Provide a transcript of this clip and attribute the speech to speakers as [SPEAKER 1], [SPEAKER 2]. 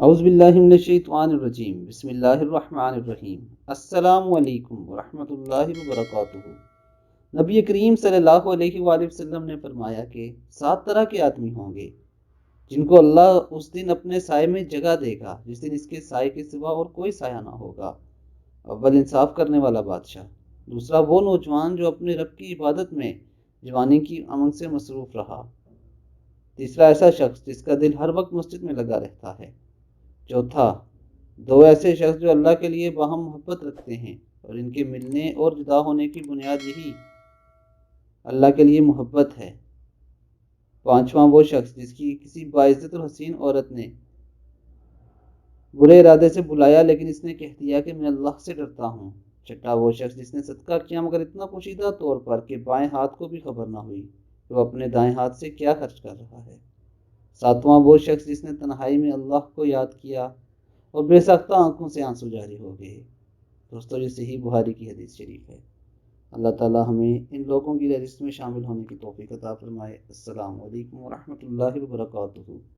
[SPEAKER 1] اعوذ باللہ من الشیطان الرجیم، بسم اللہ الرحمن الرحیم۔ السلام علیکم ورحمۃ اللہ وبرکاتہ۔ نبی کریم صلی اللہ علیہ وآلہ وسلم نے فرمایا کہ 7 طرح کے آدمی ہوں گے جن کو اللہ اس دن اپنے سائے میں جگہ دے گا جس دن اس کے سائے کے سوا اور کوئی سایہ نہ ہوگا۔ اول انصاف کرنے والا بادشاہ، دوسرا وہ نوجوان جو اپنے رب کی عبادت میں جوانی کی امنگ سے مصروف رہا، تیسرا ایسا شخص جس کا دل ہر وقت مسجد میں لگا رہتا ہے، چوتھا دو ایسے شخص جو اللہ کے لیے باہم محبت رکھتے ہیں اور ان کے ملنے اور جدا ہونے کی بنیاد یہی اللہ کے لیے محبت ہے، پانچواں وہ شخص جس کی کسی باعزت اور حسین عورت نے برے ارادے سے بلایا لیکن اس نے کہہ دیا کہ میں اللہ سے ڈرتا ہوں، چھٹا وہ شخص جس نے صدقہ کیا مگر اتنا پوشیدہ طور پر کہ بائیں ہاتھ کو بھی خبر نہ ہوئی کہ وہ اپنے دائیں ہاتھ سے کیا خرچ کر رہا ہے، ساتواں وہ شخص جس نے تنہائی میں اللہ کو یاد کیا اور بے ساختہ آنکھوں سے آنسو جاری ہو گئے۔ دوستو، یہ صحیح بخاری کی حدیث شریف ہے۔ اللہ تعالی ہمیں ان لوگوں کی فہرست میں شامل ہونے کی توفیق عطا فرمائے۔ السلام علیکم ورحمۃ اللہ وبرکاتہ۔